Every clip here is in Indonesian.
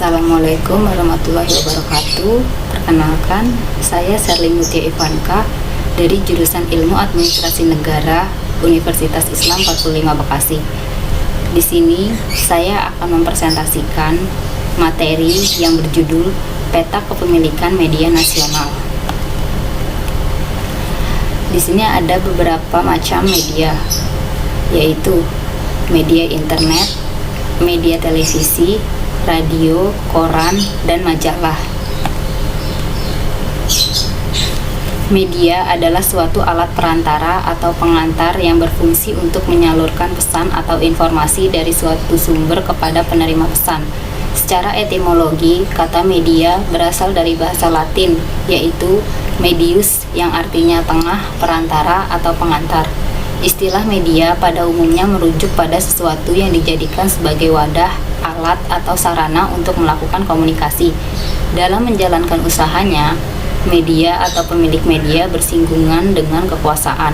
Assalamualaikum warahmatullahi wabarakatuh. Perkenalkan, saya Serling Mutia Ivanka dari jurusan Ilmu Administrasi Negara Universitas Islam 45 Bekasi. Di sini saya akan mempresentasikan materi yang berjudul Peta Kepemilikan Media Nasional. Di sini ada beberapa macam media, yaitu media internet, media televisi, radio, koran, dan majalah. Media adalah suatu alat perantara atau pengantar yang berfungsi untuk menyalurkan pesan atau informasi dari suatu sumber kepada penerima pesan. Secara etimologi, kata media berasal dari bahasa Latin, yaitu medius yang artinya tengah, perantara, atau pengantar. Istilah media pada umumnya merujuk pada sesuatu yang dijadikan sebagai wadah, alat, atau sarana untuk melakukan komunikasi. Dalam menjalankan usahanya, media atau pemilik media bersinggungan dengan kekuasaan.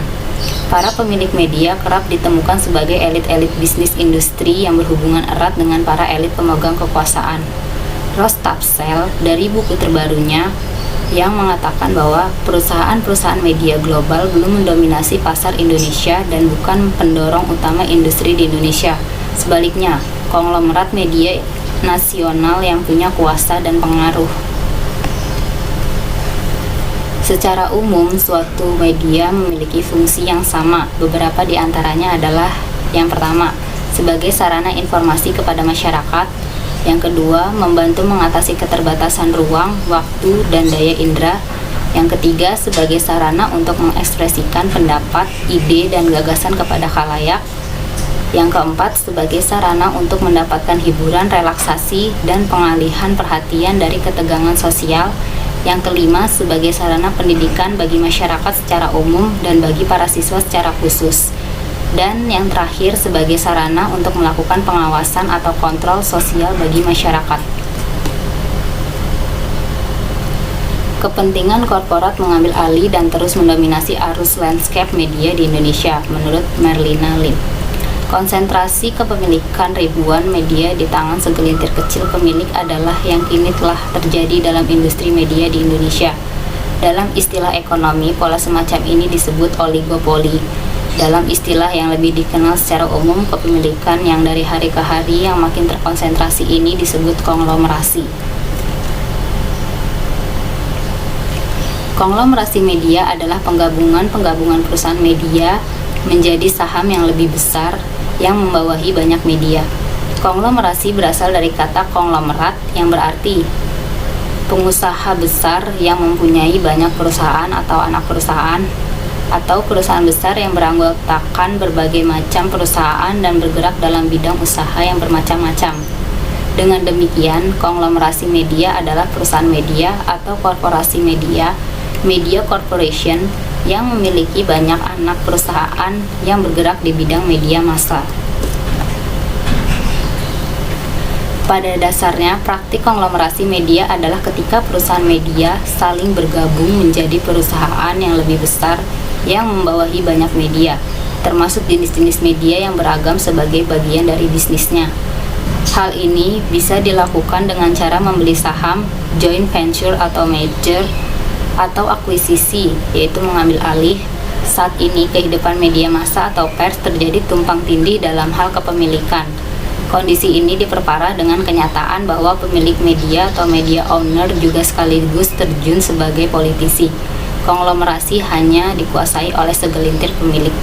Para pemilik media kerap ditemukan sebagai elit-elit bisnis industri yang berhubungan erat dengan para elit pemegang kekuasaan. Ross Tapsell dari buku terbarunya yang mengatakan bahwa perusahaan-perusahaan media global belum mendominasi pasar Indonesia dan bukan pendorong utama industri di Indonesia. Sebaliknya, konglomerat media nasional yang punya kuasa dan pengaruh. Secara umum, suatu media memiliki fungsi yang sama. Beberapa di antaranya adalah: yang pertama, sebagai sarana informasi kepada masyarakat; yang kedua, membantu mengatasi keterbatasan ruang, waktu, dan daya indera; yang ketiga, sebagai sarana untuk mengekspresikan pendapat, ide, dan gagasan kepada khalayak; yang keempat, sebagai sarana untuk mendapatkan hiburan, relaksasi, dan pengalihan perhatian dari ketegangan sosial; yang kelima, sebagai sarana pendidikan bagi masyarakat secara umum dan bagi para siswa secara khusus; dan yang terakhir, sebagai sarana untuk melakukan pengawasan atau kontrol sosial bagi masyarakat. Kepentingan korporat mengambil alih dan terus mendominasi arus landscape media di Indonesia, menurut Merlina Lim. Konsentrasi kepemilikan ribuan media di tangan segelintir kecil pemilik adalah yang kini telah terjadi dalam industri media di Indonesia. Dalam istilah ekonomi, pola semacam ini disebut oligopoli. Dalam istilah yang lebih dikenal secara umum, kepemilikan yang dari hari ke hari yang makin terkonsentrasi ini disebut konglomerasi. Konglomerasi media adalah penggabungan perusahaan media menjadi saham yang lebih besar yang membawahi banyak media. Konglomerasi berasal dari kata konglomerat yang berarti pengusaha besar yang mempunyai banyak perusahaan atau anak perusahaan, atau perusahaan besar yang beranggotakan berbagai macam perusahaan dan bergerak dalam bidang usaha yang bermacam-macam. Dengan demikian, konglomerasi media adalah perusahaan media atau korporasi media, media corporation, yang memiliki banyak anak perusahaan yang bergerak di bidang media massa. Pada dasarnya, praktik konglomerasi media adalah ketika perusahaan media saling bergabung menjadi perusahaan yang lebih besar yang membawahi banyak media, termasuk jenis-jenis media yang beragam sebagai bagian dari bisnisnya. Hal ini bisa dilakukan dengan cara membeli saham, joint venture atau merger, atau akuisisi, yaitu mengambil alih. Saat ini, kehidupan media massa atau pers terjadi tumpang tindih dalam hal kepemilikan. Kondisi ini diperparah dengan kenyataan bahwa pemilik media atau media owner juga sekaligus terjun sebagai politisi. Konglomerasi hanya dikuasai oleh segelintir pemilik.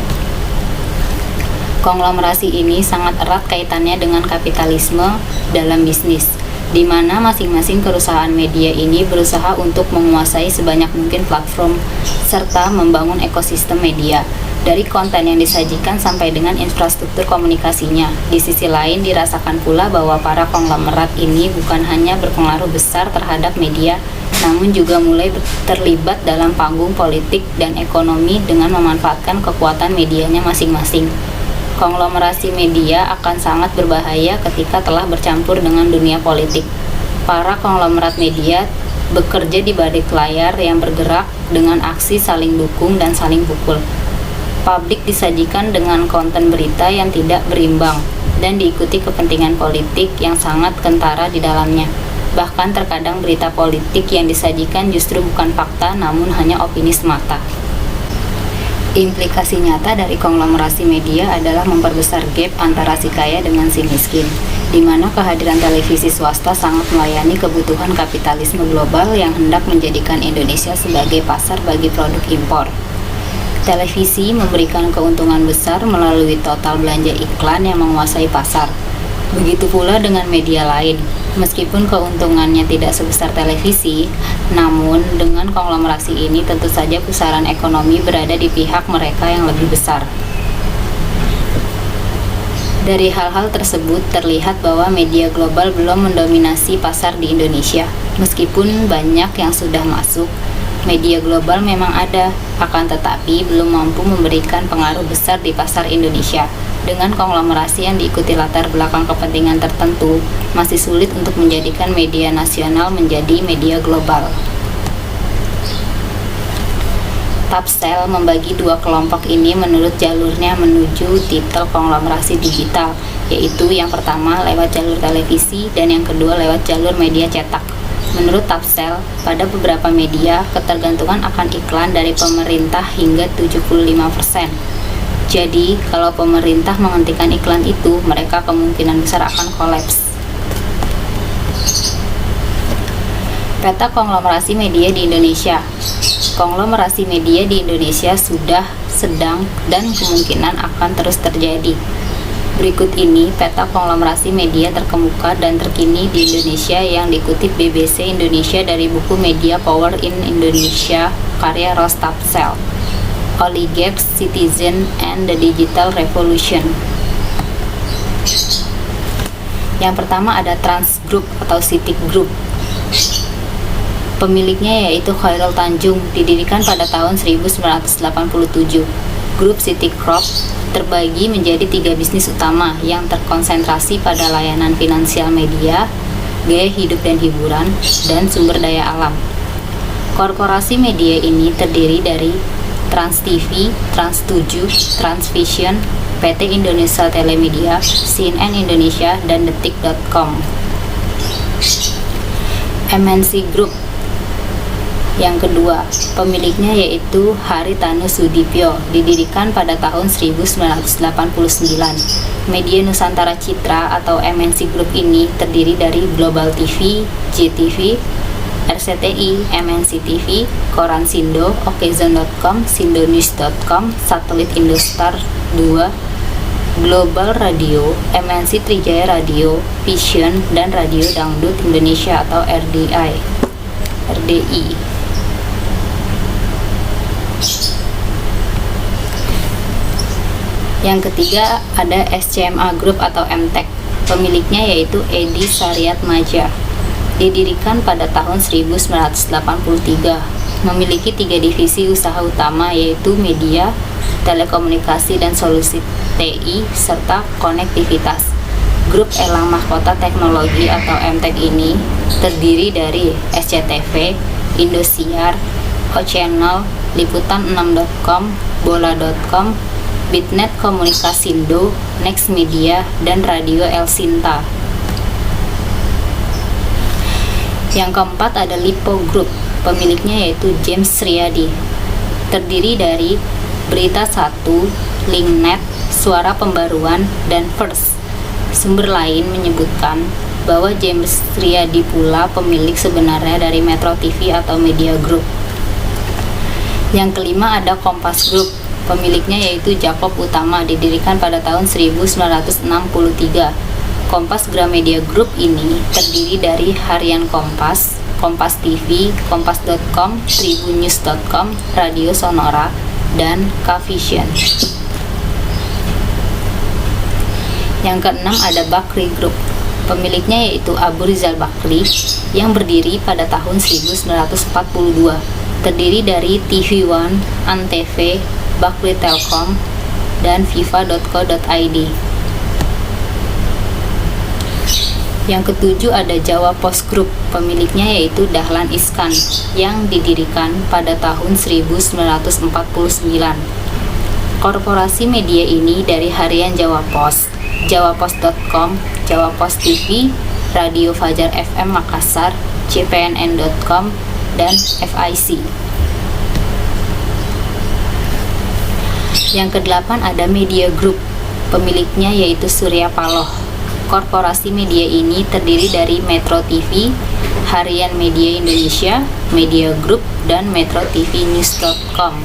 Konglomerasi ini sangat erat kaitannya dengan kapitalisme dalam bisnis, di mana masing-masing perusahaan media ini berusaha untuk menguasai sebanyak mungkin platform serta membangun ekosistem media, dari konten yang disajikan sampai dengan infrastruktur komunikasinya. Di sisi lain, dirasakan pula bahwa para konglomerat ini bukan hanya berpengaruh besar terhadap media, namun juga mulai terlibat dalam panggung politik dan ekonomi dengan memanfaatkan kekuatan medianya masing-masing. Konglomerasi media akan sangat berbahaya ketika telah bercampur dengan dunia politik. Para konglomerat media bekerja di balik layar yang bergerak dengan aksi saling dukung dan saling pukul. Publik disajikan dengan konten berita yang tidak berimbang dan diikuti kepentingan politik yang sangat kentara di dalamnya. Bahkan terkadang berita politik yang disajikan justru bukan fakta namun hanya opini semata. Implikasi nyata dari konglomerasi media adalah memperbesar gap antara si kaya dengan si miskin, di mana kehadiran televisi swasta sangat melayani kebutuhan kapitalisme global yang hendak menjadikan Indonesia sebagai pasar bagi produk impor. Televisi memberikan keuntungan besar melalui total belanja iklan yang menguasai pasar. Begitu pula dengan media lain. Meskipun keuntungannya tidak sebesar televisi, namun dengan konglomerasi ini tentu saja pusaran ekonomi berada di pihak mereka yang lebih besar. Dari hal-hal tersebut terlihat bahwa media global belum mendominasi pasar di Indonesia. Meskipun banyak yang sudah masuk, media global memang ada, akan tetapi belum mampu memberikan pengaruh besar di pasar Indonesia. Dengan konglomerasi yang diikuti latar belakang kepentingan tertentu, masih sulit untuk menjadikan media nasional menjadi media global. Tapsel membagi dua kelompok ini menurut jalurnya menuju titel konglomerasi digital, yaitu yang pertama lewat jalur televisi dan yang kedua lewat jalur media cetak. Menurut Tapsel, pada beberapa media, ketergantungan akan iklan dari pemerintah hingga 75%. Jadi, kalau pemerintah menghentikan iklan itu, mereka kemungkinan besar akan kolaps. Peta konglomerasi media di Indonesia. Konglomerasi media di Indonesia sudah, sedang, dan kemungkinan akan terus terjadi. Berikut ini peta konglomerasi media terkemuka dan terkini di Indonesia yang dikutip BBC Indonesia dari buku Media Power in Indonesia karya Ross Tapsel. Oligarchs, Citizen, and the Digital Revolution. Yang pertama ada Trans Group atau Citic Group. Pemiliknya yaitu Khairul Tanjung, didirikan pada tahun 1987. Grup Citic Corp terbagi menjadi 3 bisnis utama yang terkonsentrasi pada layanan finansial media, gaya hidup dan hiburan, dan sumber daya alam. Korporasi media ini terdiri dari Trans TV, Trans 7, Transvision, PT Indonesia Telemedia, CNN Indonesia, dan Detik.com. MNC Group. Yang kedua, pemiliknya yaitu Haritanu Sudipyo, didirikan pada tahun 1989. Media Nusantara Citra atau MNC Group ini terdiri dari Global TV, JTV, RCTI, MNC TV, Koran Sindo, Okezone.com, Sindonews.com, Satelit Indostar 2, Global Radio, MNC Trijaya Radio, Vision, dan Radio Dangdut Indonesia atau RDI. Yang ketiga ada SCMA Group atau MTEK. Pemiliknya yaitu Edi Saryat Maja. Didirikan pada tahun 1983, memiliki 3 divisi usaha utama yaitu media, telekomunikasi dan solusi TI, serta konektivitas. Grup Elang Mahkota Teknologi atau MTEK ini terdiri dari SCTV, Indosiar, O-Channel, Liputan6.com, Bola.com, Bitnet Komunikasindo, Next Media, dan Radio El Sinta. Yang keempat ada Lipo Group, pemiliknya yaitu James Riyadi. Terdiri dari Berita 1, Linknet, Suara Pembaruan, dan First. Sumber lain menyebutkan bahwa James Riyadi pula pemilik sebenarnya dari Metro TV atau Media Group. Yang kelima ada Kompas Group, pemiliknya yaitu Jakob Utama, didirikan pada tahun 1963. Kompas Gramedia Group ini terdiri dari Harian Kompas, Kompas TV, Kompas.com, Tribunnews.com, Radio Sonora, dan K-Vision. Yang keenam ada Bakri Group, pemiliknya yaitu Abu Rizal Bakri yang berdiri pada tahun 1942. Terdiri dari TV One, Antv, Bakri Telkom, dan Viva.co.id. Yang ketujuh ada Jawa Post Group, pemiliknya yaitu Dahlan Iskan yang didirikan pada tahun 1949. Korporasi media ini dari harian Jawa Post, JawaPost.com, Jawa Post TV, Radio Fajar FM Makassar, cpnn.com, dan FIC. Yang kedelapan ada Media Group. Pemiliknya yaitu Surya Paloh. Korporasi media ini terdiri dari Metro TV, Harian Media Indonesia, Media Group, dan Metro TV News.com.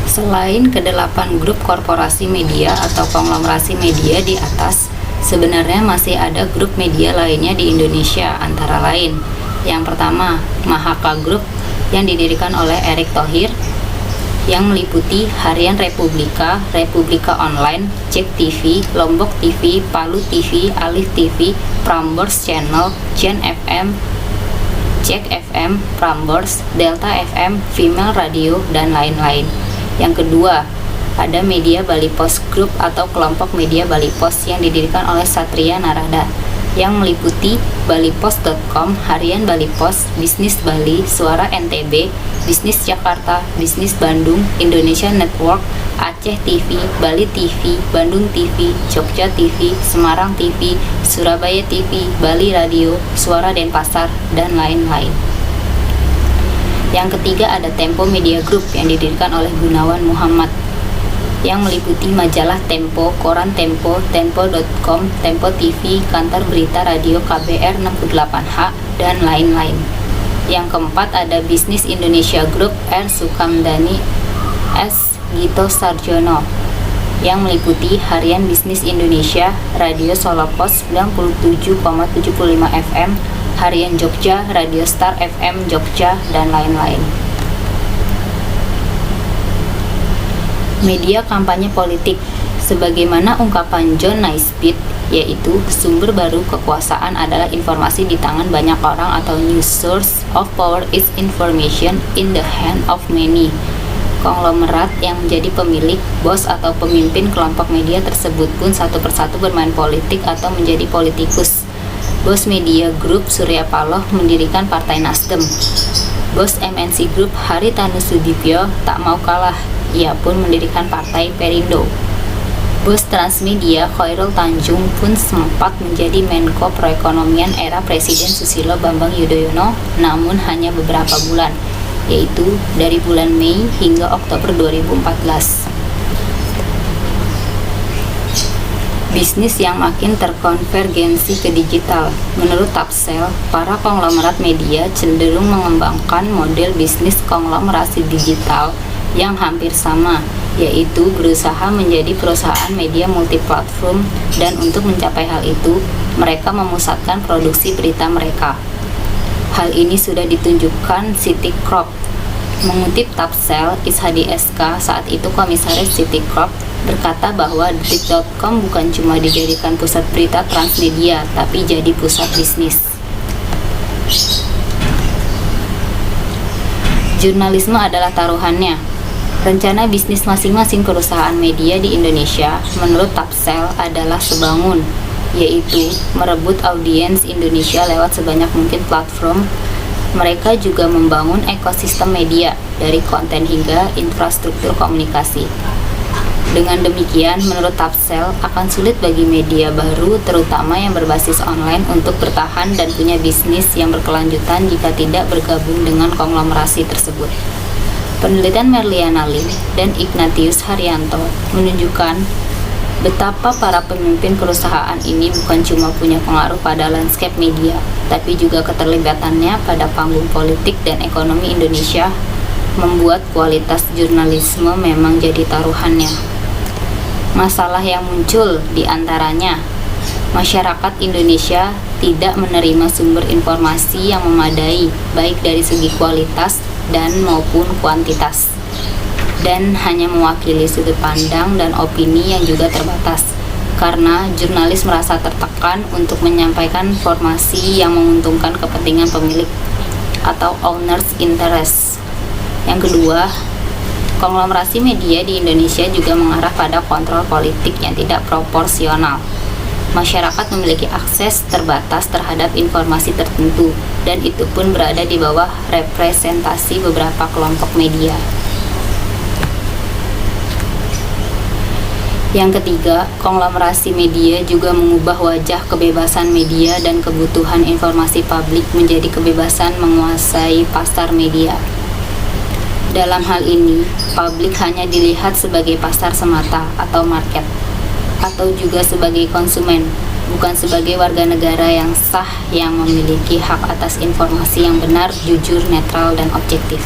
Selain kedelapan grup korporasi media atau konglomerasi media di atas, sebenarnya masih ada grup media lainnya di Indonesia, antara lain. Yang pertama, Mahaka Group yang didirikan oleh Erick Thohir, yang meliputi Harian Republika, Republika Online, Cek TV, Lombok TV, Palu TV, Alif TV, Prambors Channel, Jen FM, Cek FM, Prambors, Delta FM, Female Radio, dan lain-lain. Yang kedua, ada Media Bali Post Group atau kelompok media Bali Post yang didirikan oleh Satria Narada, yang meliputi balipost.com, Harian Bali Post, Bisnis Bali, Suara NTB, Bisnis Jakarta, Bisnis Bandung, Indonesia Network, Aceh TV, Bali TV, Bandung TV, Jogja TV, Semarang TV, Surabaya TV, Bali Radio, Suara Denpasar, dan lain-lain. Yang ketiga ada Tempo Media Group yang didirikan oleh Gunawan Muhammad, yang meliputi majalah Tempo, koran Tempo, Tempo.com, Tempo TV, kantor berita radio KBR 68H, dan lain-lain. Yang keempat ada Bisnis Indonesia Group R. Sukamdani S. Gito Sarjono, yang meliputi Harian Bisnis Indonesia, Radio Solo Pos 97,75 FM, Harian Jogja, Radio Star FM Jogja, dan lain-lain. Media kampanye politik, sebagaimana ungkapan John Naisbitt, yaitu sumber baru kekuasaan adalah informasi di tangan banyak orang, atau news source of power is information in the hand of many. Konglomerat yang menjadi pemilik, bos atau pemimpin kelompok media tersebut pun satu persatu bermain politik atau menjadi politikus. Bos Media Group Surya Paloh mendirikan Partai Nasdem. Bos MNC Group Haritanu Sudipyo tak mau kalah. Ia pun mendirikan Partai Perindo. Bos Transmedia Khairul Tanjung pun sempat menjadi Menko Perekonomian era Presiden Susilo Bambang Yudhoyono, namun hanya beberapa bulan, yaitu dari bulan Mei hingga Oktober 2014. Bisnis yang makin terkonvergensi ke digital. Menurut Tapsel, para konglomerat media cenderung mengembangkan model bisnis konglomerasi digital yang hampir sama, yaitu berusaha menjadi perusahaan media multiplatform, dan untuk mencapai hal itu, mereka memusatkan produksi berita mereka. Hal ini sudah ditunjukkan Citicorp. Mengutip Tapsel, Ishadi SK, saat itu komisaris Citicorp, berkata bahwa detik.com bukan cuma dijadikan pusat berita transmedia, tapi jadi pusat bisnis. Jurnalisme adalah taruhannya. Rencana bisnis masing-masing perusahaan media di Indonesia menurut Tapsel adalah sebangun, yaitu merebut audiens Indonesia lewat sebanyak mungkin platform. Mereka juga membangun ekosistem media, dari konten hingga infrastruktur komunikasi. Dengan demikian, menurut Tapsel, akan sulit bagi media baru, terutama yang berbasis online, untuk bertahan dan punya bisnis yang berkelanjutan jika tidak bergabung dengan konglomerasi tersebut. Penelitian Merliana Lim dan Ignatius Haryanto menunjukkan betapa para pemimpin perusahaan ini bukan cuma punya pengaruh pada landscape media, tapi juga keterlibatannya pada panggung politik dan ekonomi Indonesia membuat kualitas jurnalisme memang jadi taruhannya. Masalah yang muncul diantaranya, masyarakat Indonesia tidak menerima sumber informasi yang memadai, baik dari segi kualitas dan maupun kuantitas, dan hanya mewakili sudut pandang dan opini yang juga terbatas, karena jurnalis merasa tertekan untuk menyampaikan informasi yang menguntungkan kepentingan pemilik atau owners interest. Yang kedua, konglomerasi media di Indonesia juga mengarah pada kontrol politik yang tidak proporsional. Masyarakat memiliki akses terbatas terhadap informasi tertentu, dan itu pun berada di bawah representasi beberapa kelompok media. Yang ketiga, konglomerasi media juga mengubah wajah kebebasan media dan kebutuhan informasi publik menjadi kebebasan menguasai pasar media. Dalam hal ini, publik hanya dilihat sebagai pasar semata atau market, atau juga sebagai konsumen, bukan sebagai warga negara yang sah yang memiliki hak atas informasi yang benar, jujur, netral, dan objektif.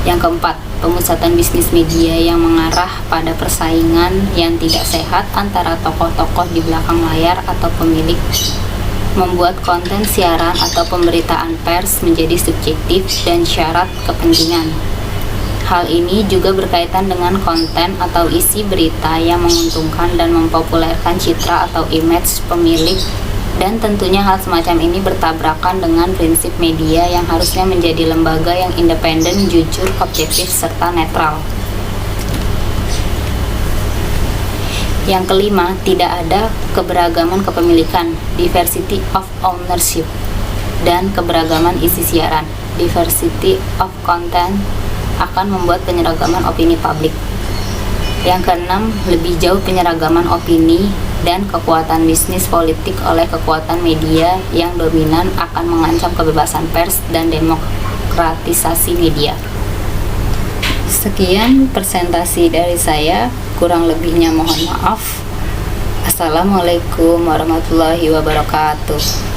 Yang keempat, pemusatan bisnis media yang mengarah pada persaingan yang tidak sehat antara tokoh-tokoh di belakang layar atau pemilik, membuat konten siaran atau pemberitaan pers menjadi subjektif dan syarat kepentingan. Hal ini juga berkaitan dengan konten atau isi berita yang menguntungkan dan mempopulerkan citra atau image pemilik, dan tentunya hal semacam ini bertabrakan dengan prinsip media yang harusnya menjadi lembaga yang independen, jujur, objektif, serta netral. Yang kelima, tidak ada keberagaman kepemilikan, diversity of ownership, dan keberagaman isi siaran, diversity of content, akan membuat penyeragaman opini publik. Yang keenam, lebih jauh penyeragaman opini dan kekuatan bisnis politik oleh kekuatan media yang dominan akan mengancam kebebasan pers dan demokratisasi media. Sekian presentasi dari saya, kurang lebihnya mohon maaf. Assalamualaikum warahmatullahi wabarakatuh.